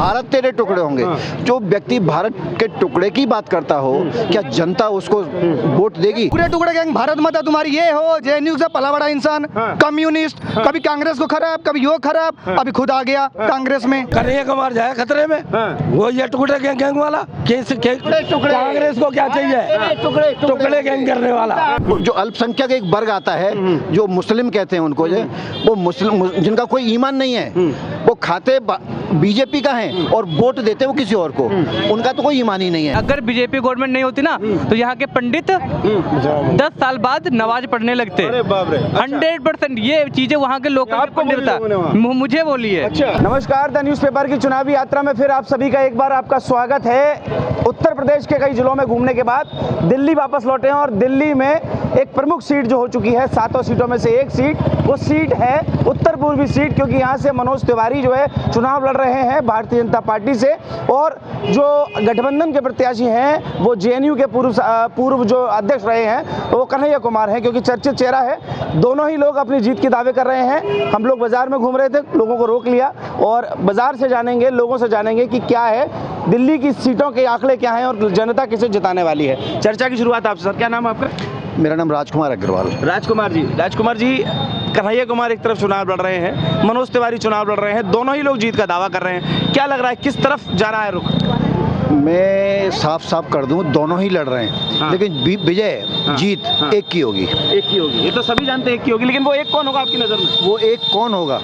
भारत तेरे टुकड़े होंगे। जो व्यक्ति भारत के टुकड़े की बात करता हो, क्या जनता उसको वोट देगी? टुकड़े टुकड़े गैंग भारत माता तुम्हारी ये हो, जेएनयू से पला बड़ा इंसान, कम्युनिस्ट, कभी कांग्रेस को खराब, कभी यो खराब, अभी खुद आ गया कांग्रेस में। कन्हैया कुमार जाए खतरे में, वो ये टुकड़े गैंग वाला कांग्रेस को क्या चाहिए? टुकड़े गैंग करने वाला। जो अल्पसंख्यक एक वर्ग आता है, जो मुस्लिम कहते हैं उनको, वो मुस्लिम जिनका कोई ईमान नहीं है, वो खाते बीजेपी का है और वोट देते वो किसी और को, उनका तो कोई ईमान ही नहीं है। अगर बीजेपी गवर्नमेंट नहीं होती ना तो यहाँ के पंडित 10 साल बाद नमाज पढ़ने लगते। 100% ये चीजें वहाँ के लोग मुझे बोली है। नमस्कार, द न्यूज़पेपर की चुनावी यात्रा में फिर आप सभी का एक बार आपका स्वागत है। उत्तर प्रदेश के कई जिलों में घूमने के बाद दिल्ली वापस लौटे हैं और दिल्ली में एक प्रमुख सीट जो हो चुकी है, 7 सीटों में से एक सीट, वो सीट है उत्तर पूर्वी सीट, क्योंकि यहाँ से मनोज तिवारी जो है चुनाव लड़ रहे हैं भारतीय जनता पार्टी से। और जो गठबंधन के प्रत्याशी हैं वो जेएनयू के पूर्व जो अध्यक्ष रहे हैं वो कन्हैया कुमार हैं, क्योंकि चर्चित चेहरा है। दोनों ही लोग अपनी जीत के दावे कर रहे हैं। हम लोग बाजार में घूम रहे थे, लोगों को रोक लिया और बाजार से जानेंगे, लोगों से जानेंगे कि क्या है दिल्ली की सीटों के आंकड़े क्या हैं और जनता किसे जिताने वाली है। चर्चा की शुरुआत आपसे। सर, क्या नाम है आपका? मेरा नाम राजकुमार अग्रवाल। राजकुमार जी, कन्हैया कुमार एक तरफ चुनाव लड़ रहे हैं, मनोज तिवारी चुनाव लड़ रहे हैं, दोनों ही लोग जीत का दावा कर रहे हैं। क्या लग रहा है किस तरफ जा रहा है रुख? मैं साफ कर दूं, दोनों ही लड़ रहे हैं, लेकिन विजय जीत एक की होगी। एक की होगी, ये तो सभी जानते हैं एक की होगी, लेकिन वो एक कौन होगा आपकी नज़र में? वो एक कौन होगा,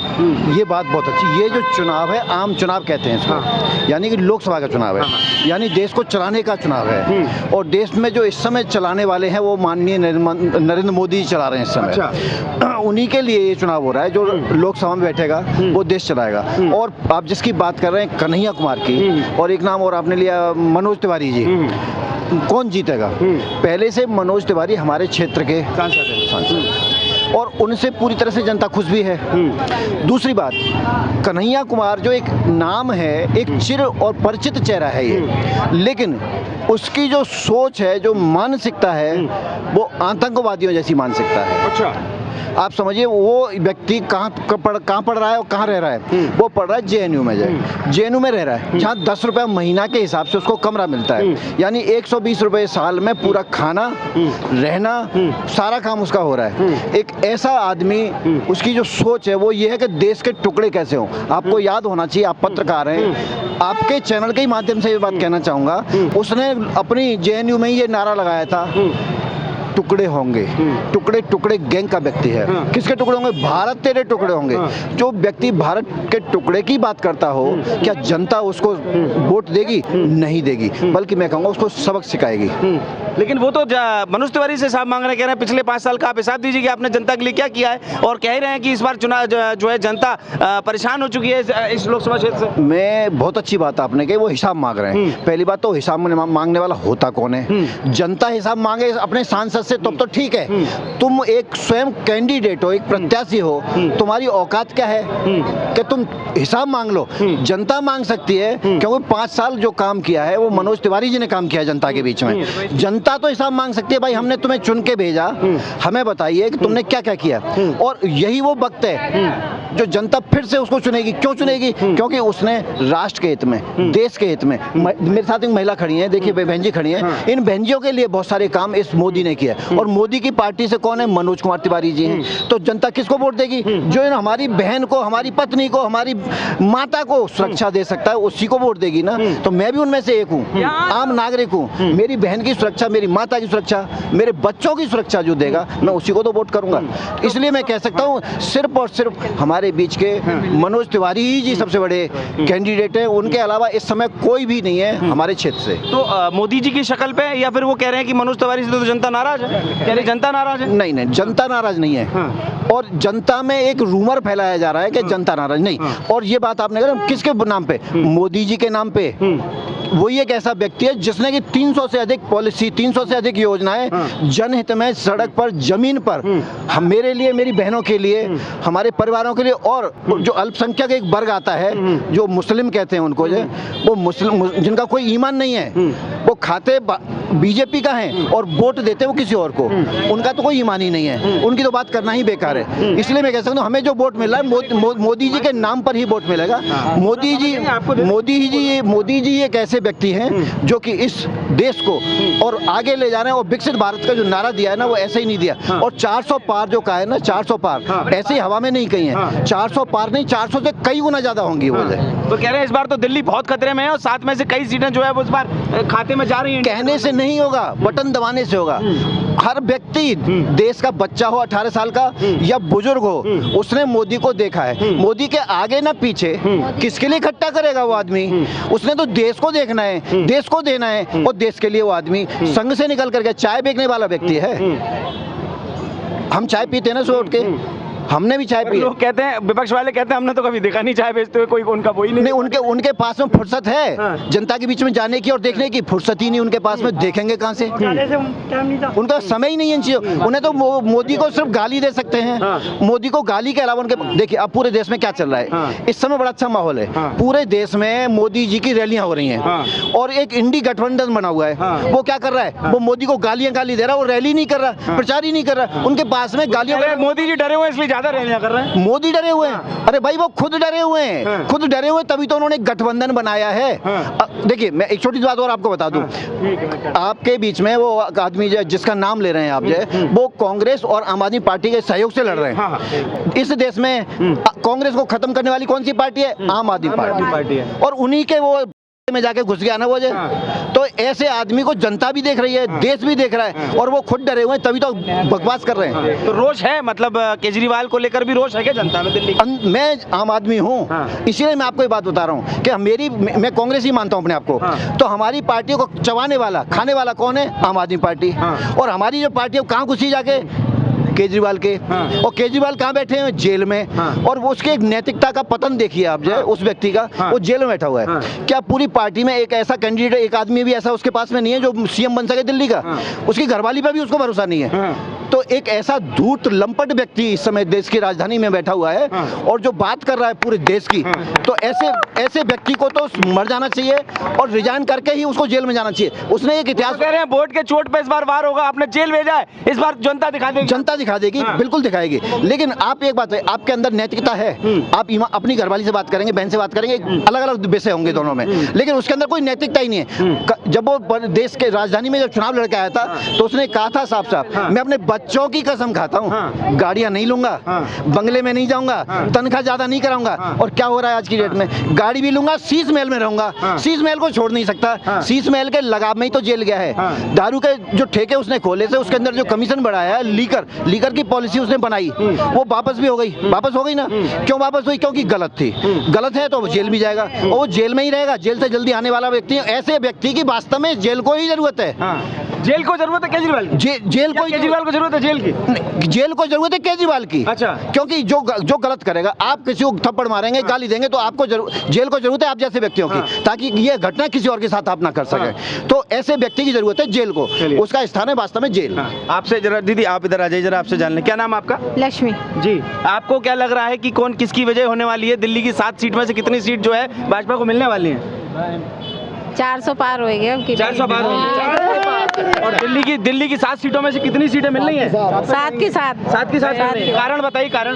ये बात बहुत अच्छी। ये जो चुनाव है, आम चुनाव कहते हैं इसको, यानी कि लोकसभा का चुनाव है, यानी देश को चलाने का चुनाव है। और देश में जो इस समय चलाने वाले हैं वो माननीय नरेंद्र मोदी चला रहे हैं इस समय। उन्हीं के लिए ये चुनाव हो रहा है। जो लोकसभा में बैठेगा वो देश चलाएगा। और आप जिसकी बात कर रहे हैं कन्हैया कुमार की, और एक नाम और आपने लिया मनोज तिवारी जी, कौन जीतेगा? पहले से मनोज तिवारी हमारे क्षेत्र के सांसद और उनसे पूरी तरह से जनता खुश भी है। दूसरी बात, कन्हैया कुमार जो एक नाम है, एक चिर और परिचित चेहरा है ये, लेकिन उसकी जो सोच है, जो मानसिकता है, वो आतंकवादियों जैसी मानसिकता है। अच्छा, आप समझिए वो व्यक्ति कहाँ पढ़ रहा है और कहाँ रह रहा है? वो पढ़ रहा है जेएनयू में, जेएनयू में रह रहा है, जहाँ 10 रुपये महीना के हिसाब से उसको कमरा मिलता है, यानी 120 रुपये साल में पूरा खाना, रहना, सारा काम उसका हो रहा है। एक ऐसा आदमी, उसकी जो सोच है वो ये है कि देश के टुकड़े कैसे हों। आपको याद होना चाहिए, आप पत्रकार हैं, आपके चैनल के ही माध्यम से ये बात कहना चाहूँगा, उसने अपनी जेएनयू में ही ये नारा लगाया था, टुकड़े होंगे। टुकड़े टुकड़े गैंग का व्यक्ति है। किसके टुकड़े होंगे? भारत तेरे टुकड़े होंगे। जो व्यक्ति भारत के टुकड़े की बात करता हो, क्या जनता उसको वोट देगी? नहीं देगी, बल्कि मैं कहूँगा उसको सबक सिखाएगी। लेकिन वो तो मनोज तिवारी से हिसाब मांग रहे, कह रहे हैं पिछले 5 साल का आप हिसाब दीजिए कि आपने जनता के लिए क्या किया है, और कह रहे हैं कि इस बार चुनाव जो है जनता परेशान हो चुकी है इस लोकसभा क्षेत्र से। मैं बहुत अच्छी बात आपने कही, वो हिसाब मांग रहे हैं। पहली बात तो हिसाब मांगने वाला होता कौन है? जनता हिसाब मांगे अपने सांसद से तब तो ठीक है। तुम एक स्वयं कैंडिडेट हो, एक प्रत्याशी हो, तुम्हारी औकात क्या है कि तुम हिसाब मांग लो? जनता मांग सकती है, क्योंकि 5 साल जो काम किया है वो मनोज तिवारी जी ने काम किया है जनता के बीच में। जनता तो हिसाब मांग सकती है, भाई हमने तुम्हें चुन के भेजा, हमें बताइए कि तुमने क्या क्या किया। और यही वो वक्त है जो जनता फिर से उसको चुनेगी। क्यों चुनेगी? क्योंकि उसने राष्ट्र के हित में, देश के हित में, मेरे साथ एक महिला खड़ी है, देखिए बहन जी खड़ी हैं, इन बहन जियों के लिए बहुत सारे काम इस मोदी ने किया। और मोदी की पार्टी से कौन है? मनोज कुमार तिवारी जी हैं। तो जनता किसको वोट देगी? जो हमारी बहन को, हमारी पत्नी को, हमारी माता को सुरक्षा दे सकता है, उसी को वोट देगी ना। तो मैं भी उनमें से एक हूँ, आम नागरिक हूँ। मेरी बहन की सुरक्षा, मेरी माता की सुरक्षा, मेरे बच्चों की सुरक्षा जो देगा, मैं उसी को तो वोट करूंगा। इसलिए मैं कह सकता हूँ सिर्फ और सिर्फ हमारे बीच के मनोज तिवारी ही जी सबसे बड़े कैंडिडेट हैं। उनके अलावा इस समय कोई भी नहीं है हमारे क्षेत्र से। तो मोदी जी की शक्ल पे, या फिर वो कह रहे हैं कि मनोज तिवारी से तो जनता नाराज है? कह रहे जनता नाराज है? नहीं, जनता नाराज नहीं है। और जनता में एक रूमर फैलाया जा रहा है कि जनता नाराज नहीं। और ये बात आपने कहा किसके नाम पे? मोदी जी के नाम पे। वो एक ऐसा व्यक्ति है जिसने कि 300 से अधिक पॉलिसी, 300 से अधिक योजनाएं जनहित में, सड़क पर, जमीन पर, हम, मेरे लिए, मेरी बहनों के लिए, हमारे परिवारों के लिए। और जो अल्पसंख्यक एक वर्ग आता है, जो मुस्लिम कहते हैं उनको, वो मुस्लिम जिनका कोई ईमान नहीं है, वो खाते बीजेपी का है और वोट देते हैं वो किसी और को, उनका तो कोई ईमान ही नहीं है, उनकी तो बात करना ही बेकार है। इसलिए मैं कह सकता हूँ हमें जो वोट मिल रहा है मोदी जी के नाम पर ही वोट मिलेगा। मोदी जी एक ऐसे व्यक्ति हैं जो कि इस देश को और आगे ले जाना है, और विकसित भारत का जो नारा दिया है ना वो ऐसे ही नहीं दिया। और 400 पार जो कहा है ना, 400 पार ऐसे ही हवा में नहीं कही है, 400 पार नहीं 400 से कई गुना ज्यादा होंगी वो। तो कह रहे हैं इस बार तो दिल्ली बहुत खतरे में है और 7 में से कई सीटें जो है वो इस बार खाते में जा रही हैं। कहने से नहीं होगा, बटन दबाने से होगा। हर व्यक्ति, देश का बच्चा हो 18 साल का या बुजुर्ग हो, उसने मोदी को देखा है। मोदी के आगे ना पीछे किसके लिए इकट्ठा करेगा वो आदमी? उसने तो देश को देखना है, देश को देना है, और देश के लिए वो आदमी संघ से निकल करके चाय बेचने वाला व्यक्ति है। हम चाय पीते हैं ना सुबह उठ के, हमने भी चाय पी। लोग कहते हैं, विपक्ष वाले कहते हैं हमने तो कभी देखा नहीं चाय बेचते हुए, कोई उनका वही नहीं। उनके पास में फुर्सत है जनता के बीच में जाने की और देखने की, फुर्सत ही नहीं उनके पास में, देखेंगे कहां से? उनका समय ही नहीं है इन चीजों। उन्हें तो मोदी को सिर्फ गाली दे सकते हैं, मोदी को गाली के अलावा उनके, देखिए अब पूरे देश में क्या चल रहा है इस समय, बड़ा अच्छा माहौल है। पूरे देश में मोदी जी की रैलियां हो रही हैं और एक इंडी गठबंधन बना हुआ है। वो क्या कर रहा है? वो मोदी को गाली दे रहा है, वो रैली नहीं कर रहा, प्रचार ही नहीं कर रहा। उनके पास में गालियां, मोदी जी डरे हुए इसलिए ज्यादा रैलियां कर रहे हैं। मोदी डरे हुए हैं? अरे भाई वो खुद डरे हुए हैं, खुद डरे हुए तभी तो उन्होंने गठबंधन बनाया है। देखिए मैं एक छोटी सी बात और आपको बता दूं, आपके बीच में वो आदमी जिसका नाम ले रहे हैं आप जो, वो कांग्रेस और आम आदमी पार्टी के सहयोग से लड़ रहे हैं। इस देश में कांग्रेस को खत्म करने वाली कौन सी पार्टी है? आम आदमी पार्टी है, और उन्हीं के वो में जाके घुस गया ना वो जो। तो ऐसे आदमी को जनता भी देख रही है, देश भी देख रहा है, और वो खुद डरे हुए हैं तभी तो बकवास कर रहे हैं। तो रोष है, मतलब केजरीवाल को लेकर भी रोष है क्या जनता में दिल्ली? मैं आम आदमी हूँ, इसीलिए मैं आपको ये बात बता रहा हूँ कि मैं कांग्रेस ही मानता हूँ अपने आप को। तो हमारी पार्टियों को चबाने वाला, खाने वाला कौन है? आम आदमी पार्टी। और हमारी जो पार्टी है कहाँ घुसी जाके? केजरीवाल के। और केजरीवाल कहाँ बैठे हैं? जेल में। और वो उसके एक नैतिकता का पतन देखिए आप जो, उस व्यक्ति का, वो जेल में बैठा हुआ है। क्या पूरी पार्टी में एक ऐसा कैंडिडेट, एक आदमी भी ऐसा उसके पास में नहीं है जो सीएम बन सके दिल्ली का? उसकी घरवाली पर भी उसको भरोसा नहीं है। तो एक ऐसा धूर्त लंपट व्यक्ति इस समय देश की राजधानी में बैठा हुआ है और जो बात कर रहा है पूरे देश की, तो ऐसे व्यक्ति को तो मर जाना चाहिए और रिजाइन करके ही उसको जेल में जाना चाहिए। उसने एक इतिहास, कह रहे हैं वोट के चोट पे इस बार वार होगा, आपने जेल भेजा है, इस बार जनता दिखा देगी। जनता दिखा देगी, बिल्कुल दिखाएगी। लेकिन आप एक बात है, आपके अंदर नैतिकता है, आप अपनी घरवाली से बात करेंगे, बहन से बात करेंगे, अलग अलग विषय होंगे दोनों में, लेकिन उसके अंदर कोई नैतिकता ही नहीं है। जब वो देश के राजधानी में जब चुनाव लड़के आया था तो उसने कहा था साफ साफ, मैं अपने बच्चों की कसम खाता हूँ, गाड़ियां नहीं लूंगा, बंगले में नहीं जाऊंगा, तनख्वाह ज्यादा नहीं कराऊंगा। और क्या हो रहा है आज की डेट में? गाड़ी भी लूंगा, शीश महल में रहूंगा। शीश महल को छोड़ नहीं सकता, शीश महल के लगाव में ही तो जेल गया है। दारू के जो ठेके उसने खोले थे, उसके अंदर जो कमीशन बढ़ाया है, लीकर की पॉलिसी उसने बनाई, वो वापस भी हो गई। वापस हो गई ना, क्यों वापस हुई? क्योंकि गलत थी। गलत है तो वो जेल भी जाएगा और वो जेल में ही रहेगा। जेल से जल्दी आने वाला व्यक्ति, ऐसे व्यक्ति की वास्तव में जेल को ही जरूरत है। जेल को जरूरत है केजरीवाल की? जेल को, केजरीवाल को जरूरत है जेल की? जेल को जरूरत है केजरीवाल की। अच्छा। क्योंकि जो गलत करेगा, आप किसी को थप्पड़ मारेंगे, गाली देंगे, तो आपको जेल को जरूरत है आप जैसे व्यक्तियों की, ताकि ये घटना किसी और के साथ आप ना कर सके। तो ऐसे व्यक्ति की जरूरत है जेल को, उसका स्थान है वास्तव में जेल। आपसे जरा दीदी, आप इधर आ जाइए जरा, आपसे जान लें, क्या नाम आपका? लक्ष्मी जी, आपको क्या लग रहा है कि कौन किसकी वजह होने वाली है? दिल्ली की 7 सीट में से कितनी सीट जो है भाजपा को मिलने वाली है? 400 पार हो गए। 400 पार हो गए। और दिल्ली की 7 सीटों में से कितनी सीटें मिल रही हैं? 7 की 7। 7 की 7 कारण बताइए, कारण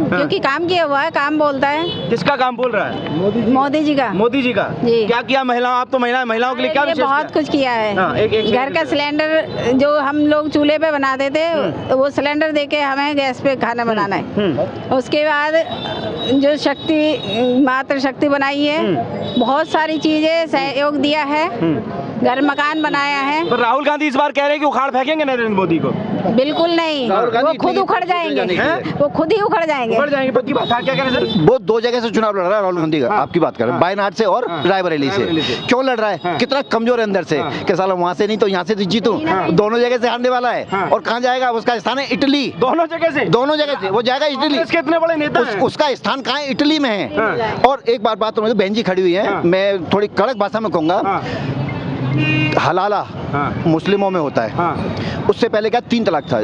क्योंकि काम किया हुआ है, काम बोलता है। किसका काम बोल रहा है? मोदी जी का। मोदी जी का। जी। क्या किया महिलाओं, आप तो महिलाओं के लिए क्या विशेष बहुत कुछ किया है। एक घर का सिलेंडर जो हम लोग चूल्हे पे बनाते थे, वो सिलेंडर देके हमें गैस पे खाना बनाना है। उसके बाद जो मातृ शक्ति बनाई है, बहुत सारी चीजें सहयोग दिया है, घर मकान बनाया है। तो राहुल गांधी इस बार कह रहे हैं कि उखाड़ फेंकेंगे नरेंद्र मोदी को? बिल्कुल नहीं, वो खुद उखड़ जाएंगे, वो खुद ही उखड़ जाएंगे। पक्की बात। क्या कह रहे हैं सर? वो 2 जगह से चुनाव लड़ रहा है राहुल गांधी का। आपकी बात कर रहे हैं, वायनाड से और रायबरेली से। क्यों लड़ रहा है? कितना कमजोर है अंदर से, कि साला वहां से नहीं तो यहाँ से जीतूं। दोनों जगह से हारने वाला है। और कहाँ जाएगा? उसका स्थान है इटली। दोनों जगह से वो जाएगा इटली। कितने बड़े नेता हैं? उसका स्थान कहाँ है? इटली में है। और एक बात बहन जी खड़ी हुई है, मैं थोड़ी कड़क भाषा में कहूंगा, हलाला मुस्लिमों में होता है, उससे पहले क्या 3 तलाक था।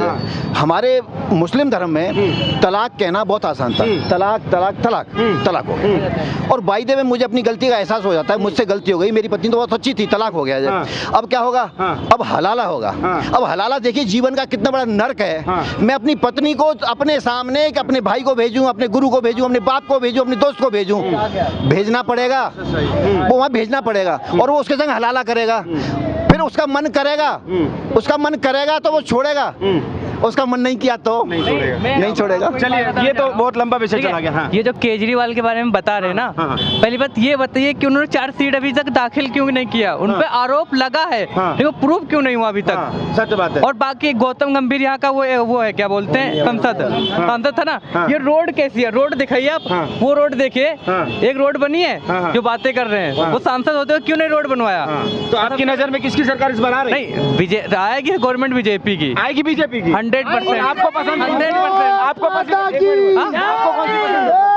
हमारे मुस्लिम धर्म में तलाक कहना बहुत आसान था, तलाक तलाक तलाक तलाक हो गया। और बाई द वे मुझे अपनी गलती का एहसास हो जाता है, मुझसे गलती हो गई, मेरी पत्नी तो बहुत अच्छी थी, तलाक हो गया। अब क्या होगा? अब हलाला होगा। अब हलाला देखिए जीवन का कितना बड़ा नर्क है। मैं अपनी पत्नी को अपने सामने अपने भाई को भेजूं, अपने गुरु को भेजूं, अपने बाप को भेजूं, अपने दोस्त को भेजूं, भेजना पड़ेगा, वो वहाँ भेजना पड़ेगा और वो उसके संग हलाला करेगा। फिर उसका मन करेगा तो वो छोड़ेगा, उसका मन नहीं किया तो नहीं छोड़ेगा। चलिए ये तो बहुत लंबा विषय चला गया। हाँ। ये जो केजरीवाल के बारे में बता रहे हैं ना, पहली बात ये बताइए कि उन्होंने चार्जशीट अभी तक दाखिल क्यों नहीं किया? उन पे आरोप लगा है लेकिन प्रूफ क्यों नहीं हुआ अभी तक? सच बात है। और बाकी गौतम गंभीर यहाँ का वो है क्या बोलते हैं, सांसद था ना। ये रोड कैसी है? रोड दिखाइए आप, वो रोड देखिए, एक रोड बनी है जो बातें कर रहे हैं, वो सांसद होते हुए क्यों नहीं रोड बनवाया? तो आपकी नजर में किसकी सरकार इस बार आ रही है? नहीं, आएगी गवर्नमेंट बीजेपी की, आएगी बीजेपी की 100%। आपको पसंद? 100%। आपको पसंद? आपको कौन सी पसंद है?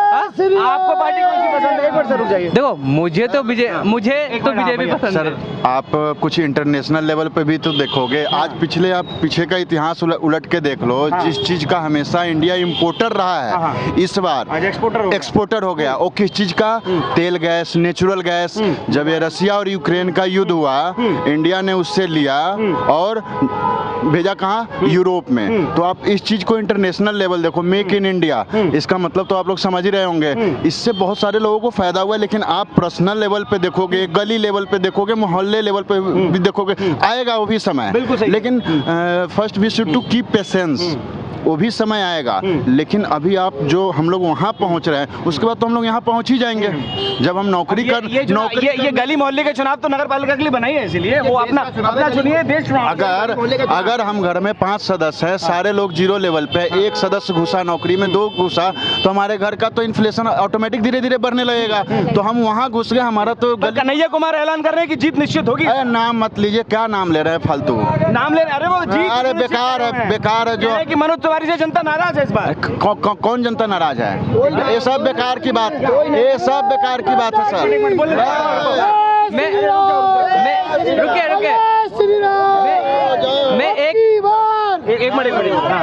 आपको पार्टी कौन सी पसंद है? एक बार सर रुक जाइए। देखो मुझे तो बीजेपी पसंद सर, है। आप कुछ इंटरनेशनल लेवल पे भी तो देखोगे। आज पीछे का इतिहास उलट के देख लो। जिस चीज का हमेशा इंडिया इंपोर्टर रहा है, इस बार आज एक्सपोर्टर हो गया। और किस चीज का? तेल गैस, नेचुरल गैस। जब ये रसिया और यूक्रेन का युद्ध हुआ, इंडिया ने उससे लिया और भेजा कहाँ? यूरोप में। तो आप इस चीज को इंटरनेशनल लेवल देखो, मेक इन इंडिया, इसका मतलब तो आप लोग समझ ही रहे होंगे। इससे बहुत सारे लोगों को फायदा हुआ है। लेकिन आप पर्सनल लेवल पे देखोगे, गली लेवल पे देखोगे, मोहल्ले लेवल पे भी देखोगे, आएगा वो भी समय। लेकिन first we should to keep patience, वो भी समय आएगा। लेकिन अभी आप जो हम लोग वहाँ पहुँच रहे हैं, उसके बाद तो हम लोग यहाँ पहुँच ही जाएंगे। जब हम नौकरी ये गली मोहल्ले के चुनाव तो नगर पालिका के लिए बनाई है, इसलिए वो अपना चुनिए, देश चुनाव। अगर हम घर में 5 सदस्य हैं, सारे लोग 0 लेवल पे, एक सदस्य घुसा नौकरी में, 2 घुसा, तो हमारे घर का तो इन्फ्लेशन ऑटोमेटिक धीरे धीरे बढ़ने लगेगा। तो हम वहाँ घुस गए, हमारा तो कन्हैया कुमार ऐलान कर रहे हैं कि जीत निश्चित होगी। नाम मत लीजिए, क्या नाम ले रहे हैं फालतू नाम ले रहे? अरे वो जीत, अरे बेकार है जो कि मनोज तिवारी से जनता नाराज है इस बार। कौन जनता नाराज है? ये सब बेकार की बात, ये सब बेकार की बात है सर।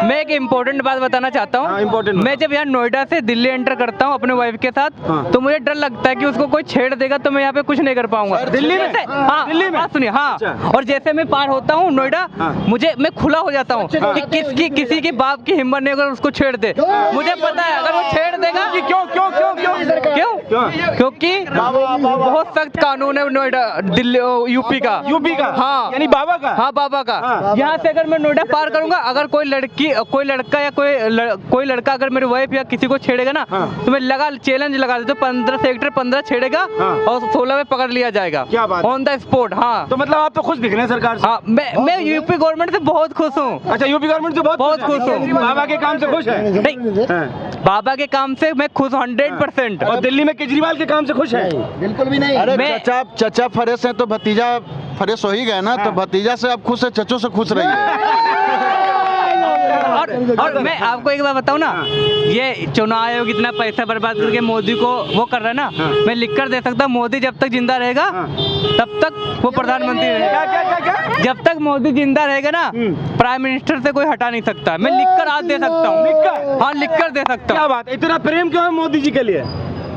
मैं एक इम्पोर्टेंट बात बताना चाहता हूँ। मैं जब यहाँ नोएडा से दिल्ली एंटर करता हूँ अपने वाइफ के साथ, तो मुझे डर लगता है कि उसको कोई छेड़ देगा तो मैं यहाँ पे कुछ नहीं कर पाऊंगा। दिल्ली में? हाँ, दिल्ली में सुनिए। हाँ, और जैसे मैं पार होता हूँ नोएडा, मैं खुला हो जाता हूँ कि किसी के बाप की हिम्मत नहीं अगर उसको छेड़ दे। मुझे पता है अगर वो छेड़ देगा। क्योंकि बहुत सख्त कानून है नोएडा, दिल्ली, यूपी का। हाँ, यानी बाबा का? हाँ, बाबा का। यहाँ से अगर मैं नोएडा पार करूंगा, अगर कोई लड़का या कोई लड़का अगर मेरी वाइफ या किसी को छेड़ेगा ना, तो मैं चैलेंज लगा देता हूँ, 15 सेक्टर 15 छेड़ेगा और 16 में पकड़ लिया जाएगा। क्या बात? On the spot. हाँ, तो मतलब आप तो खुश दिख रहे हैं सरकार से। हाँ, मैं यूपी गवर्नमेंट से बहुत खुश हूँ। अच्छा, यूपी गवर्नमेंट से बहुत खुश हूँ। बाबा के काम से खुश है? नहीं, बाबा के काम से मैं खुश 100%। और दिल्ली में केजरीवाल के काम से खुश है? बिल्कुल भी नहीं। अरे चचा फरेस है तो भतीजा फरेस हो ही गए ना। तो भतीजा से आप खुश है, चचों से खुश रहिए। और मैं आपको एक बात बताऊं ना, ये चुनाव आयोग इतना पैसा बर्बाद करके मोदी को वो कर रहा है ना, मैं लिख कर दे सकता हूँ, मोदी जब तक जिंदा रहेगा तब तक वो प्रधानमंत्री रहेगा। क्या? जब तक मोदी जिंदा रहेगा ना, प्राइम मिनिस्टर से कोई हटा नहीं सकता। मैं लिख कर आज दे सकता हूँ। हाँ, लिख कर दे सकता हूँ। क्या बात, इतना प्रेम क्यों है मोदी जी के लिए?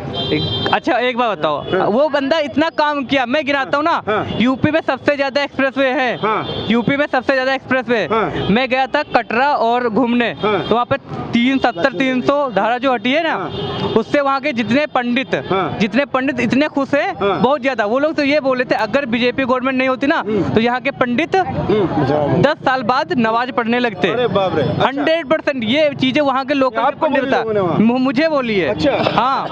अच्छा, एक बात बताओ, वो बंदा इतना काम किया। मैं गिनाता हूँ ना, यूपी में सबसे ज्यादा एक्सप्रेसवे है। यूपी में सबसे ज्यादा एक्सप्रेसवे। मैं गया था कटरा और घूमने, तो वहाँ पे 370-300 धारा जो हटी है ना, उससे वहाँ के जितने पंडित इतने खुश है, बहुत ज्यादा। वो लोग तो ये बोले थे अगर बीजेपी गवर्नमेंट नहीं होती ना, तो यहाँ के पंडित 10 साल बाद नमाज पढ़ने लगते। 100% ये चीजें वहाँ के लोकल पंडित बता मुझे बोली है। हाँ,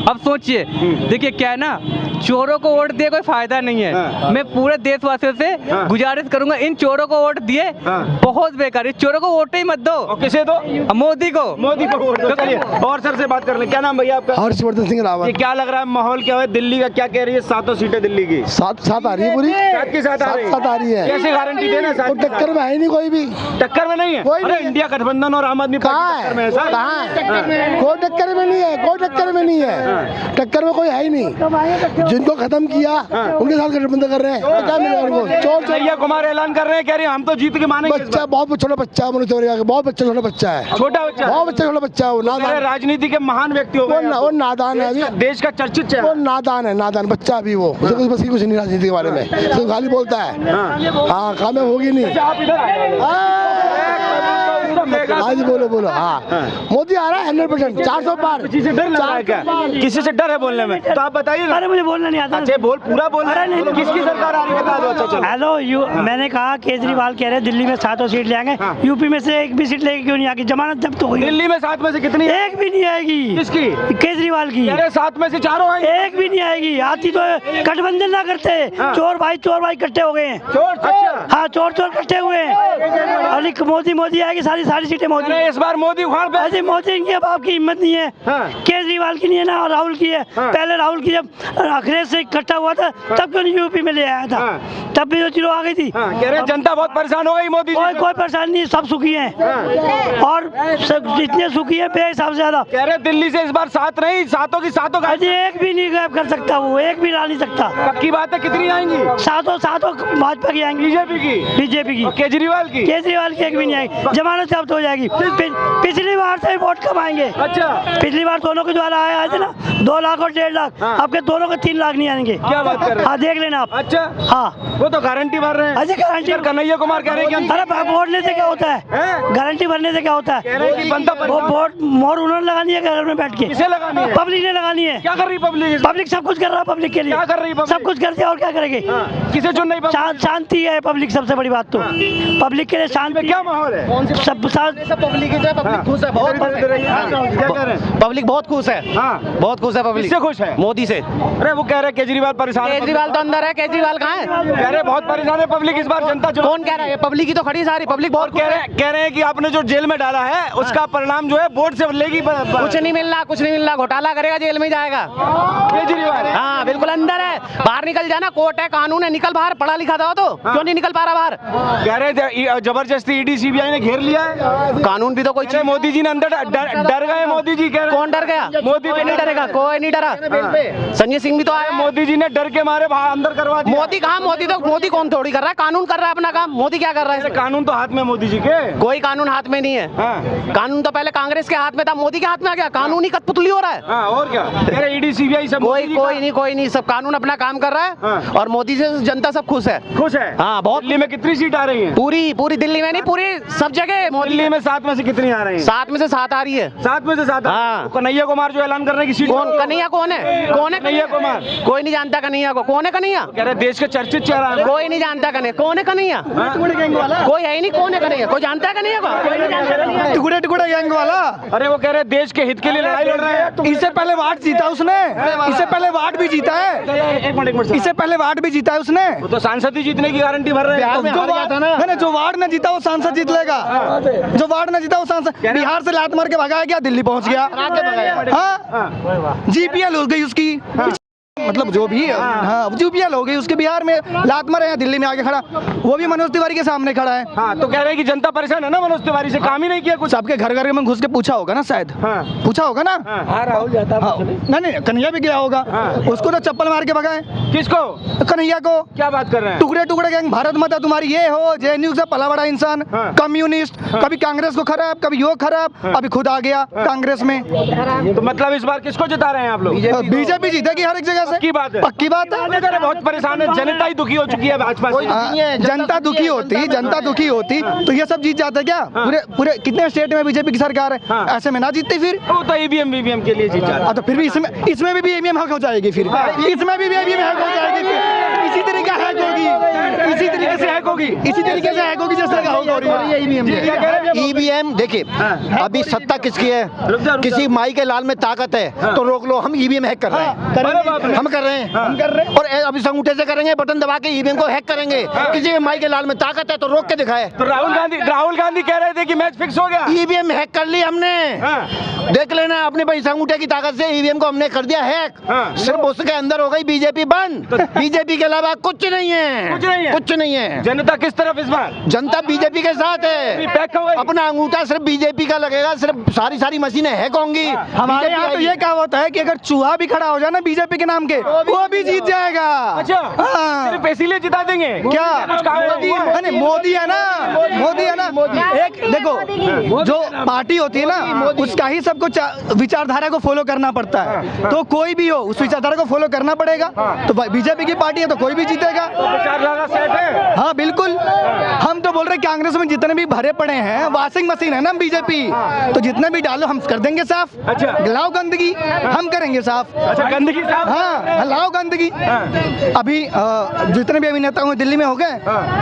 अब सोचिए, देखिए क्या है ना, चोरों को वोट दिए कोई फायदा नहीं है। मैं पूरे देशवासियों से गुजारिश करूंगा, इन चोरों को वोट दिए बहुत बेकार। इस चोरों को वोट ही मत दो। किसे दो? मोदी को वोट दो। चलिए और सर से बात कर ले। क्या नाम भैया आपका? हर्षवर्धन सिंह रावत। क्या लग रहा है माहौल क्या है दिल्ली का? क्या कह रही है? 7 सीटें दिल्ली की? 7 आ रही है पूरी। 7 की 7 आ रही है। कैसे गारंटी देना? टक्कर में है नहीं कोई भी। टक्कर में नहीं है? अरे इंडिया गठबंधन और आम आदमी पार्टी टक्कर में है। कोई टक्कर में नहीं है, कोई टक्कर में नहीं है। टक्कर में कोई है ही नहीं। जिनको खत्म किया उनके साथ गठबंधन कर रहे हैं, तो क्या मिलेगा उनको? चोर कन्हैया कुमार ऐलान कर रहे हैं, कह रहे हैं हम तो जीत के मानेंगे इस बच्चा, बहुत छोटा बच्चा है, मनोज तिवारी का बहुत बच्चा, छोटा बच्चा है, बार। छोटा बच्चा, बहुत बच्चा, छोटा बच्चा है, वो कह रहे हैं नादान, राजनीति के महान व्यक्ति हो गए। वो नादान है अभी, देश का चर्चित वो चेहरा। नादान है, नादान बच्चा अभी, वो उसे कुछ बस की कुछ नहीं राजनीति के बारे में, सिर्फ खाली बोलता है। हाँ, कामयाब होगी नहीं। आप इधर हाँ जी, बोलो बोलो। हाँ, मोदी आ रहा है 100%, 400 पार। किसी से डर लग रहा है क्या? किसी से डर है बोलने में? तो आप बताइए ना। अरे मुझे बोलना नहीं आता। अच्छा बोल, पूरा बोल। किसकी सरकार आ रही है बता दो। अच्छा चलो। हेलो, मैंने कहा केजरीवाल कह रहे हैं दिल्ली में 7 सीट ले आएंगे, यूपी में से एक भी सीट लेके क्यों नहीं आएगी? जमानत जब्त हो गई। दिल्ली में 7 में से कितनी? एक भी नहीं आएगी। किसकी? केजरीवाल की। कह रहे 7 में से 4 आएंगे। एक भी नहीं आएगी। आती तो गठबंधन ना करते। चोर भाई इकट्ठे हो गए हैं। चोर? अच्छा। हाँ, चोर इकट्ठे हुए हैं। अली मोदी आएगी, सारी सीटें मोदी। इस बार मोदी उखाड़ पे। अरे मोदी की अब आपकी हिम्मत नहीं है। केजरीवाल की नहीं है ना, राहुल की है। पहले राहुल की जब अखिलेश से इकट्ठा हुआ था तब क्यों नहीं यूपी में ले आया था? तब भी तो जीरो आ गई थी। कह रहे हैं जनता बहुत परेशान हो गई मोदी जी से। कोई परेशानी नहीं, सब सुखी हैं और सब जितने सुखी है बेहिसाब से ज्यादा। कह रहे दिल्ली से इस बार 7 नहीं, 7 की 7 अजी एक भी नहीं गायब कर सकता, वो एक भी ला नहीं सकता। पक्की बात है। कितनी आएंगी? 7 भाजपा की आएंगी। बीजेपी की। और केजरीवाल की एक भी नहीं आएगी। जमानत जब्त हो जाएगी। पिछली बार से वोट कम आएंगे। अच्छा। पिछली बार दोनों के द्वारा आए थे ना 2 लाख और 1.5 लाख। आपके दोनों के 3 लाख नहीं आएंगे। क्या बात कर रहे हैं? हाँ, देख लेना आप। अच्छा। हाँ, वो तो गारंटी भर रहे हैं। अजय गारंटी। कन्हैया कुमार कह रहे हैं कि अरे वोट से क्या होता है? गारंटी भरने से क्या होता है? कह रहे हैं कि बनता वो वोट मोर उन्होंने लगानी है घर में बैठ के। किसे लगानी है? पब्लिक ने लगानी है। क्या कर रही पब्लिक? पब्लिक सब कुछ कर रहा है पब्लिक के लिए। क्या कर रही पब्लिक? सब कुछ करती है और क्या करेंगे? किसे चुन नहीं? शांति है पब्लिक, सबसे बड़ी बात तो पब्लिक के लिए शांति। क्या माहौल है? सब पब्लिक खुश है, बहुत क्या कह रहे हैं? पब्लिक बहुत खुश है, बहुत खुश है पब्लिक। किससे खुश है? मोदी से। अरे वो कह रहे हैं केजरीवाल परेशान है। केजरीवाल तो अंदर है, केजरीवाल कहाँ है? कह रहे हैं बहुत परेशान है पब्लिक इस बार जनता। कौन कह रहा है? पब्लिक की तो खड़ी सारी पब्लिक बहुत कह रहे हैं कि आपने जो जेल में डाला है उसका परिणाम जो है वोट से लेगी। कुछ नहीं मिलना, घोटाला करेगा, जेल में जाएगा केजरीवाल। हाँ, बिल्कुल अंदर है, बाहर निकल जाना, कोर्ट है, कानून है, निकल बाहर। पढ़ा लिखा था तो क्यों नहीं निकल पा रहा बाहर? कह रहे हैं जबरदस्ती ईडी सीबीआई ने घेर लिया है। कानून भी तो कोई चीज। मोदी जी ने अंदर डर गए। मोदी जी कह रहे हैं। कौन डर गया? मोदी नहीं डरेगा, कोई नहीं डरा। संजय सिंह भी तो आया। मोदी जी ने डर के मारे बाहर अंदर करवा दिया। मोदी कहाँ? मोदी कौन थोड़ी कर रहा है, कानून कर रहा है अपना काम। मोदी क्या कर रहा है? कानून तो हाथ में मोदी जी के। कोई कानून हाथ में नहीं है। कानून तो पहले कांग्रेस के हाथ में था, मोदी के हाथ में आ गया। कानून ही कठपुतली हो रहा है। और क्या? ईडी सीबीआई सब कोई नहीं, सब कानून अपना काम कर रहा है और मोदी से जनता सब खुश है। हाँ, बहुत। दिल्ली में कितनी सीट आ रही है? पूरी दिल्ली में नहीं, पूरी सब जगह। दिल्ली में 7 में से कितनी आ रही है? 7 में से 7 आ रही है। 7 में से 7। हाँ। कन्हैया कुमार जो ऐलान कर रहे हैं कि सीट। कन्हैया कौन है? कन्हैया कुमार? कोई नहीं जानता कन्हैया को। कौन है कन्हैया? कह रहे देश के चर्चित चेहरा है। कोई नहीं जानता कन्हैया। कौन है कन्हैया? कोई है ही नहीं। कौन है कन्हैया? कोई जानता है कन्हैया को? टुकड़े गैंग वाला। अरे वो कह रहे देश के हित के लिए लड़ाई लड़ रहे हैं। इससे पहले वार्ड जीता उसने, इससे पहले वार्ड भी जीता है। एक मिनट। इससे पहले वार्ड भी जीता है उसने। वो तो सांसद ही जीतने की गारंटी भर रहे हैं। जो वार्ड न जीता वो सांसद जीत लेगा। जो वार्ड न जीता वो सांसद। बिहार से लात मार के भगाया गया, दिल्ली पहुंच गया। हाँ, जीपीएल हो गई उसकी, मतलब जो भी है। हाँ, यूपीएल हो गई उसके। बिहार में लात मारे हैं, दिल्ली में आके खड़ा, वो भी मनोज तिवारी के सामने खड़ा है। हाँ, तो कह रहे हैं कि जनता परेशान है ना मनोज तिवारी से, काम ही नहीं किया कुछ। सबके घर में घुस के पूछा होगा ना, शायद पूछा होगा ना। राहुल जाता नहीं, कन्हैया भी गया होगा। उसको तो चप्पल मार के भगाए। किसको? कन्हैया को। क्या बात कर रहे हैं? टुकड़े गैंग, भारत माता तुम्हारी ये हो, जेएनयू से पला बड़ा इंसान, कम्युनिस्ट, कभी कांग्रेस को खराब, कभी यो खराब, अभी खुद आ गया कांग्रेस में। तो मतलब इस बार किसको जिता रहे हैं आप लोग? बीजेपी जीतेगी हर एक जगह से। पक्की बात है। पक्की बात है। बहुत परेशान है, जनता ही दुखी हो चुकी है भाजपा से। जनता दुखी होती तो ये सब जीत जाते क्या? पूरे कितने स्टेट में बीजेपी की सरकार है, ऐसे में ना जीतती फिर। वो तो ईवीएम के लिए जीत जाता। तो फिर भी इसमें भी ईवीएम हैक हो जाएगी फिर। इसमें भी ईवीएम हैक हो जाएगी फिर। इसी तरीके हैक होगी, इसी तरीके से हैक होगी, जैसे ईवीएम। देखिए, अभी सत्ता किसकी है? किसी माई के लाल में ताकत है तो रोक लो। हम ईवीएम हैक कर रहे हैं, हम कर रहे हैं। और अभी अंगूठे से करेंगे, बटन दबा के ईवीएम को हैक करेंगे। किसी के माई के लाल में ताकत है तो रोक के दिखाए। तो राहुल गांधी कह रहे थे कि मैच फिक्स हो गया। ईवीएम हैक कर ली हमने। देख लेना, अपने पैसा अंगूठे की ताकत से ईवीएम को हमने कर दिया हैक। सिर्फ उसके अंदर हो गई बीजेपी बंद। बीजेपी के अलावा कुछ नहीं है, कुछ कुछ नहीं है। जनता किस तरफ इस बार? जनता बीजेपी के साथ है। पैक हो गई। अपना अंगूठा सिर्फ बीजेपी का लगेगा, सिर्फ सारी मशीनें हैक होंगी। हमारे यहाँ तो ये कहावत है कि अगर चूहा भी खड़ा हो जाए ना बीजेपी के नाम के, वो भी जीत जाएगा। अच्छा, हाँ। सिर्फ इसीलिए जिता देंगे क्या मोदी मोदी है ना, मोदी है ना। एक देखो, जो पार्टी होती है ना उसका ही सबको विचारधारा को फॉलो करना पड़ता है। तो कोई भी हो उस विचारधारा को फॉलो करना पड़ेगा। तो बीजेपी की पार्टी है तो कोई भी जीतेगा। विचारधारा सेट है। हाँ बिल्कुल। हम तो बोल रहे कांग्रेस में जितने भी भरे पड़े हैं वॉशिंग मशीन है ना बीजेपी, तो जितने भी डालो हम कर देंगे साफ। अच्छा, लाओ गंदगी हम करेंगे साफ। अच्छा, गंदगी साफ। हाँ लाओ गंदगी। अभी जितने भी अभिनेता हुए दिल्ली में हो गए,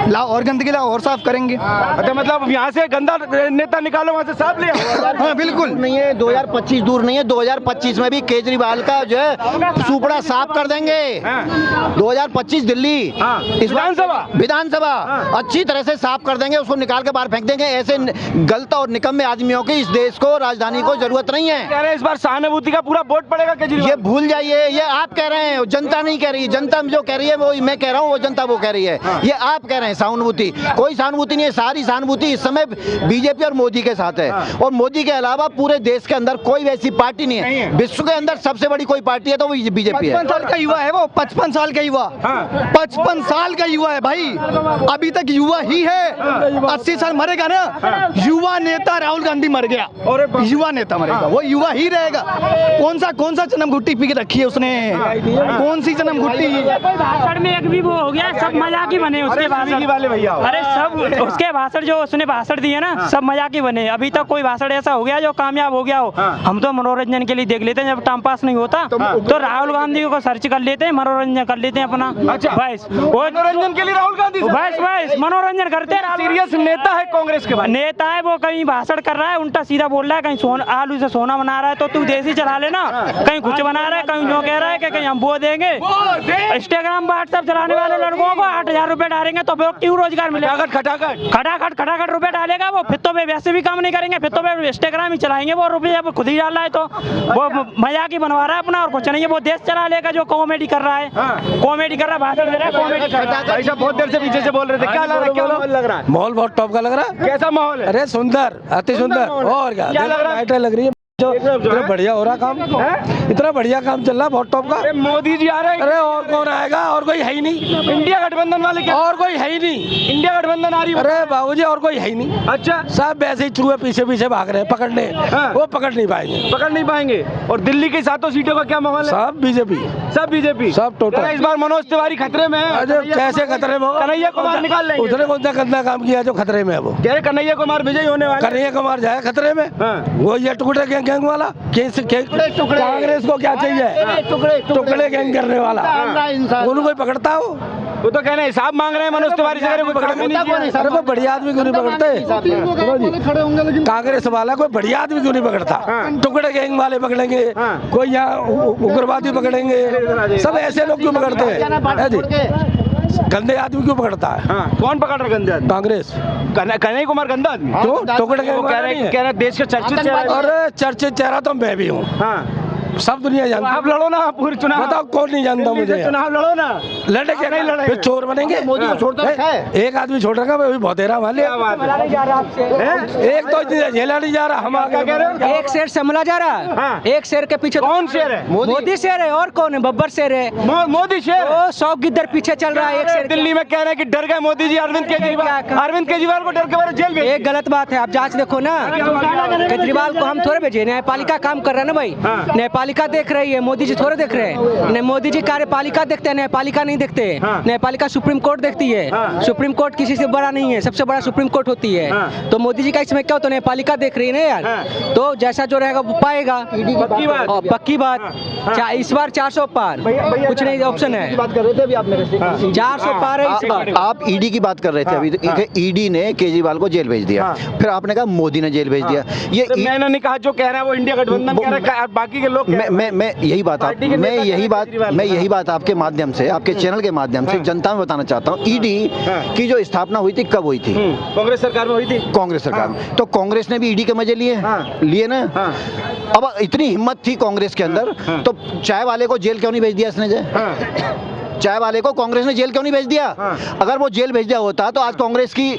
लाओ और गंदगी लाओ और साफ करेंगे। अच्छा, मतलब यहाँ से गंदा नेता निकालो, वहाँ से साफ ले आओ। हाँ बिल्कुल। नहीं है, 2025 दूर नहीं है, 2025 में भी केजरीवाल का जो है सुपड़ा साफ कर देंगे। 2025 दिल्ली इस विधानसभा अच्छी तरह से साफ कर देंगे, उसको निकाल के बाहर फेंक देंगे। ऐसे गलत और निकम्मे आदमियों की इस देश को, राजधानी को जरूरत नहीं है। कह रहे हैं इस बार सहानुभूति का पूरा वोट पड़ेगा केजरीवाल। ये भूल जाइए, ये आप कह रहे हैं, जनता नहीं कह रही। जनता जो कह रही है वो मैं कह रहा हूँ, वो जनता वो कह रही है। ये आप कह रहे हैं सहानुभूति, कोई सहानुभूति नहीं है। सारी सहानुभूति इस समय बीजेपी और मोदी के साथ है। और मोदी के अलावा पूरे देश के अंदर कोई वैसी पार्टी नहीं है। विश्व के अंदर सबसे बड़ी कोई पार्टी है तो वो बीजेपी है। 55 साल का युवा है वो, 55 साल का युवा। 55 साल का युवा है भाई, अभी तक युवा ही है। 80 साल मरेगा ना, युवा नेता राहुल गांधी मर गया और युवा नेता मरेगा, वो युवा ही रहेगा। कौन सा जन्म घुट्टी पी के रखी है उसने, कौन सी जन्म घुट्टी? भाषण में एक भी वो हो गया, सब मजाक ही बने उसके भाषण वाले भैया। अरे सब उसके भाषण जो उसने भाषण दिए ना सब मजाक ही बने। अभी तक कोई भाषण ऐसा हो गया जो कामयाब हो गया हो। हम तो मनोरंजन के लिए देख लेते हैं, जब टाइम पास नहीं होता तो राहुल गांधी को सर्च कर लेते हैं, मनोरंजन कर लेते हैं अपना। अच्छा, बस मनोरंजन के लिए राहुल गांधी बस मनोरंजन करते हैं। सीरियस नेता है कांग्रेस के बाद। नेता है वो, कहीं भाषण कर रहा है उल्टा सीधा बोल रहा है, कहीं आलू से सोना बना रहा है तो तू देसी चला लेना, कहीं कुछ बना रहा है, कहीं जो कह रहा है कि कहीं हम वो देंगे। इंस्टाग्राम व्हाट्सएप चलाने वाले लड़कों को 8,000 रुपए डालेंगे तो क्यों रोजगार मिलेगा? खटाखट रुपए डालेगा वो, फिर तो वे वैसे भी काम नहीं करेंगे, फिर तो वे इंस्टाग्राम ही चलाएंगे। वो रुपये खुद ही डाल रहा है तो वो मजाक ही बनवा रहा है अपना, और कुछ नहीं है। वो देश चला लेगा जो कॉमेडी कर रहा है, कॉमेडी कर रहा है, भाषण दे रहा है, कॉमेडी कर रहा है। भाई साहब बहुत देर से पीछे से बोल रहे थे, क्या लग रहा है, क्या माहौल लग रहा है? माहौल बहुत टॉप का लग रहा है। कैसा माहौल है? अरे सुंदर, अति सुंदर। और क्या लग रहा है? लग रही है जो इतना बढ़िया हो रहा काम, इतना बढ़िया काम चल रहा है, बहुत टॉप का। मोदी जी आ रहे हैं। अरे और कौन आएगा, और कोई है ही नहीं। इंडिया गठबंधन वाले क्या? और कोई है ही नहीं। इंडिया गठबंधन आ रही है। अरे बाबूजी और कोई है ही नहीं। अच्छा, सब वैसे ही चूहे पीछे पीछे भाग रहे हैं पकड़ने। वो पकड़ नहीं पाएंगे, पकड़ नहीं पाएंगे। और दिल्ली की 7 सीटों का क्या माहौल है? सब बीजेपी, सब बीजेपी, सब टोटल। इस बार मनोज तिवारी खतरे में है। अरे कैसे खतरे में होगा? कन्हैया कुमार निकाल लेंगे। उसने कौन सा गंदा काम किया जो खतरे में है? वो कह रहे कन्हैया कुमार विजयी होने वाले। कन्हैया कुमार जाए खतरे में? वो ये टुकड़े गैंग वाला, कांग्रेस को क्या चाहिए? टुकड़े गैंग करने वाला, उनको कोई पकड़ता हो? वो तो कह रहे हैं हिसाब मांग रहे हैं मनोज तिवारी से। अरे कोई बढ़िया आदमी क्यों नहीं पकड़ते? कांग्रेस वाला कोई बढ़िया आदमी क्यों नहीं पकड़ता? टुकड़े गैंग वाले पकड़ेंगे, कोई यहाँ उग्रवादी पकड़ेंगे, सब ऐसे लोग क्यों पकड़ते हैं? गंदे आदमी क्यों पकड़ता है? कौन पकड़ रहा गंदे आदमी? कांग्रेस। कन्हैया कुमार गंदा आदमी क्यों? टुकड़े गैंग कह रहे हैं देश का चर्चित चेहरा। अरे चर्चित चेहरा तो मैं भी हूँ, सब दुनिया जानती। आप लड़ो ना पूरे चुनाव। बताओ कौन नहीं जानता मुझे? चुनाव लड़ो ना। लड़े क्या नहीं लड़े? फिर चोर बनेंगे। मोदी को छोड़ता रखा है। एक आदमी छोड़ रखा है, बहुत देरा वाले। एक तो झेला नहीं जा रहा। हम आगे कह रहे हो एक शेर समला जा रहा है, एक शेर के पीछे कौन शेर है? मोदी शेर है, और कौन है? बब्बर शेर है। मोदी शेर। वो 100 गिद्दर पीछे चल रहा है एक शेर। दिल्ली में कह रहे हैं कि डर गए मोदी जी अरविंद केजरीवाल को डर के बारे जेल भेज। एक गलत बात है, आप जांच देखो ना। केजरीवाल को हम थोड़े भेजे, न्यायपालिका काम कर रहा है ना भाई। न्यायपालिका देख रही है, मोदी जी थोड़े देख रहे हैं। मोदी जी कार्यपालिका देखते हैं, न्यायपालिका नहीं देखते। न्यायपालिका सुप्रीम कोर्ट देखती है। सुप्रीम कोर्ट किसी से बड़ा नहीं है, सबसे बड़ा सुप्रीम कोर्ट होती है। तो मोदी जी का इसमें क्या होता है? न्यायपालिका देख रही है ना यार। तो जैसा जो रहेगा वो पाएगा। पक्की बात। इस बार 400 पार, कुछ नहीं ऑप्शन है। बात कर रहे थे अभी आप मेरे से, 400 पार है इस बार। आप ईडी की बात कर रहे थे अभी। ईडी ने केजरीवाल को जेल भेज दिया, फिर आपने कहा मोदी ने जेल भेज दिया। ये मैंने नहीं कहा, जो कह रहा है वो इंडिया गठबंधन कह रहा है, बाकी के लोग। मैं यही बात आपके माध्यम से, आपके चैनल के माध्यम से जनता में बताना चाहता हूँ। ईडी की जो स्थापना हुई थी कब हुई थी? कांग्रेस सरकार में हुई थी। कांग्रेस सरकार में। तो कांग्रेस ने भी ईडी के मजे लिए ना। अब इतनी हिम्मत थी कांग्रेस के अंदर, तो चाय वाले को जेल क्यों नहीं भेज दिया इसने? चाय वाले को कांग्रेस ने जेल क्यों नहीं भेज दिया? अगर वो जेल भेज दिया होता तो आज कांग्रेस की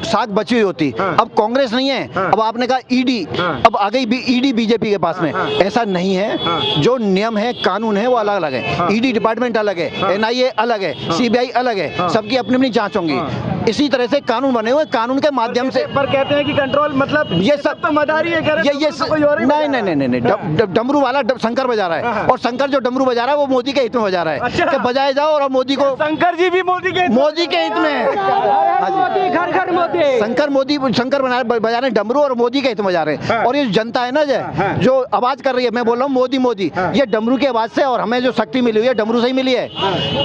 साख बची हुई होती। अब कांग्रेस नहीं है, अब आपने कहा ईडी, अब आ गई ईडी बीजेपी के पास में। ऐसा नहीं है, जो नियम है कानून है वो अलग अलग है। ईडी डिपार्टमेंट अलग है, एनआईए अलग है, सीबीआई अलग है, सबकी अपनी अपनी जांच होंगी। इसी तरह से कानून बने हुए, कानून के माध्यम से। पर कहते हैं कि कंट्रोल मतलब ये सब तो मदारी है, कह रहे ये तो कोई और ही बजा रहा है। नहीं, डमरू वाला शंकर बजा रहा है, और शंकर जो डमरू बजा रहा है वो मोदी के हित में बजा रहा है। अच्छा। कि बजाए जाओ और मोदी को, शंकर जी भी मोदी के हित में है। घर घर मोदी। शंकर बजा रहे हैं डमरू, और मोदी के हित में बजा रहे हैं। और ये जनता है ना जो आवाज कर रही है, मैं बोल रहा हूँ मोदी मोदी, ये डमरू की आवाज से, और हमें जो शक्ति मिली हुई है डमरू से ही मिली है।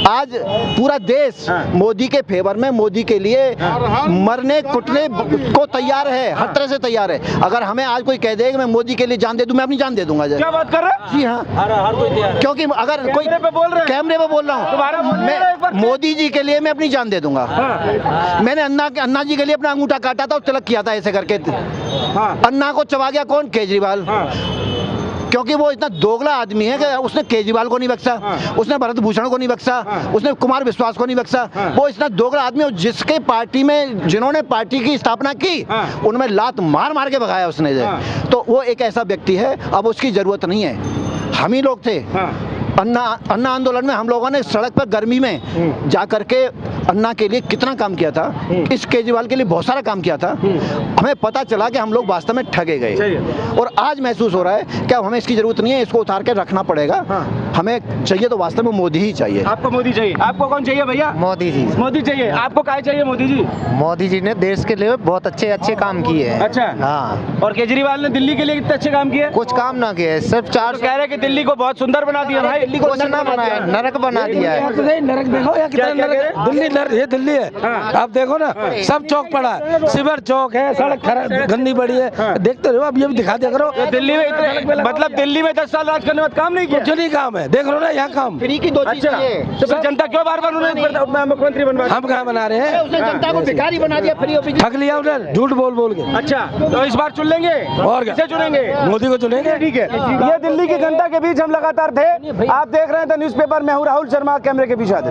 आज पूरा देश मोदी के फेवर में, मोदी के लिए मरने कुटने को तैयार है, हर तरह से तैयार है। अगर हमें आज कोई कह दे कि मैं मोदी के लिए जान दे दूं, मैं अपनी जान दे दूंगा। क्या बात कर रहे हैं? जी हाँ, हर कोई तैयार है। क्योंकि अगर कोई कैमरे पे बोल रहे हैं, कैमरे पे बोल रहा हूँ, मैं मोदी जी के लिए मैं अपनी जान दे दूंगा। मैंने अन्ना जी के लिए अपना अंगूठा काटा था और तिलक किया था ऐसे करके। अन्ना को चबा गया कौन? केजरीवाल। क्योंकि वो इतना दोगला आदमी है कि उसने केजरीवाल को नहीं बख्शा, उसने भरत भूषण को नहीं बख्शा, उसने कुमार विश्वास को नहीं बख्शा। वो इतना दोगला आदमी, और जिसके पार्टी में जिन्होंने पार्टी की स्थापना की उनमें लात मार मार के भगाया उसने। तो वो एक ऐसा व्यक्ति है, अब उसकी जरूरत नहीं है। हम ही लोग थे अन्ना आंदोलन में, हम लोगों ने सड़क पर गर्मी में जा करके अन्ना के लिए कितना काम किया था, इस केजरीवाल के लिए बहुत सारा काम किया था। हमें पता चला कि हम लोग वास्तव में ठगे गए, और आज महसूस हो रहा है कि अब हमें इसकी जरूरत नहीं है, इसको उतार के रखना पड़ेगा। हमें चाहिए तो वास्तव में मोदी ही चाहिए। आपको मोदी चाहिए? आपको कौन चाहिए भैया? मोदी जी। मोदी चाहिए। आपको क्या चाहिए? मोदी जी। मोदी जी ने देश के लिए बहुत अच्छे काम किए हैं। अच्छा। हाँ। और केजरीवाल ने दिल्ली के लिए कितने अच्छे काम किए? कुछ काम ना किए, सिर्फ चार। कह रहे हैं कि दिल्ली को बहुत सुंदर बना दिया भाई। दिल्ली को कुछ ना बनाया, नरक बना दिया है। नरक देखो या कितना नरक। दिल्ली ये दिल्ली है, आप देखो ना, सब चौक पड़ा है, सिवर चौक है, सड़क गंदी पड़ी है, देखते रहो। अब ये भी दिखा दिया करो। दिल्ली में इतने, मतलब दिल्ली में 10 साल राज करने के बाद काम नहीं किया? कुछ नहीं काम है, देख लो ना यहाँ काम। फ्री की 2 चीज़ चाहिए। तो फिर जनता क्यों बार-बार उन्हें मुख्यमंत्री बनवा? हम कहाँ बना रहे हैं? उसने जनता को भिखारी बना दिया, फ्री ऑफ। ठग लिया उधर, झूठ बोल के। अच्छा, तो इस बार चुन लेंगे? और क्या? किसे चुनेंगे? मोदी को चुनेंगे। ठीक है। ये दिल्ली की जनता के बीच हम लगातार थे। आप देख रहे हैं द न्यूज़पेपर में हूं राहुल शर्मा, कैमरे के पीछे।